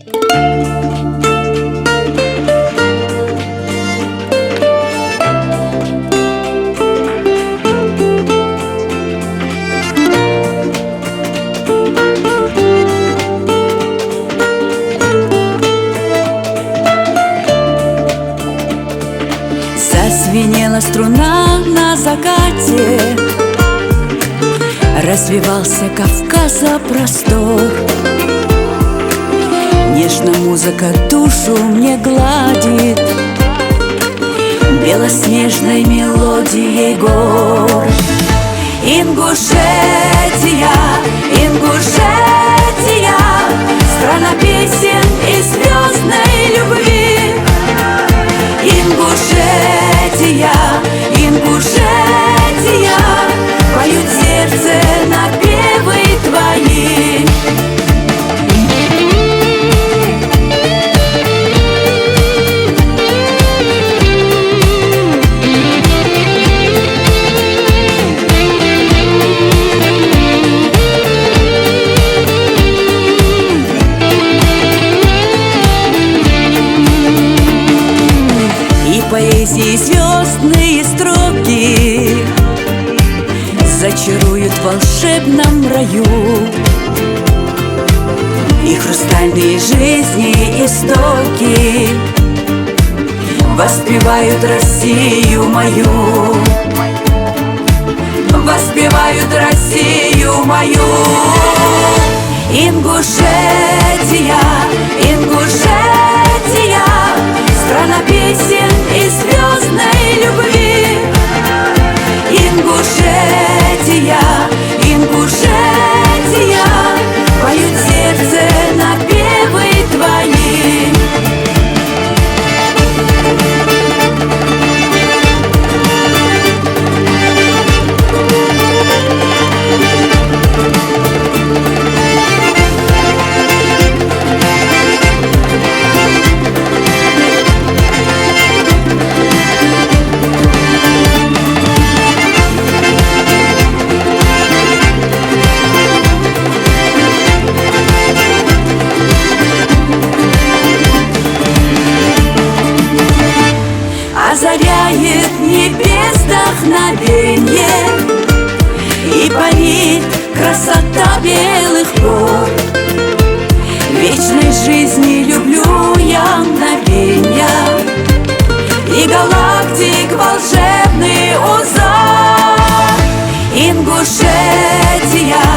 Зазвенела струна на закате, развивался Кавказа простор. Нежно музыка душу мне гладит белоснежной мелодией гор. Ингушетия, Ингушетия, страна песен и звездной любви. Ингушетия, Ингушетия, поют сердце напевы твои. Поэзии звездные строки зачаруют в волшебном раю, и хрустальные жизни истоки воспевают Россию мою, воспевают Россию мою. Ингушетия, Ингушетия, страна песен и звездной любви. Ингушетия, Ингушетия, поют сердце напевы твои. Озаряет небес вдохновенье, и парит красота белых гор. Вечной жизни люблю я мгновенья и галактик волшебный узор. Ингушетия,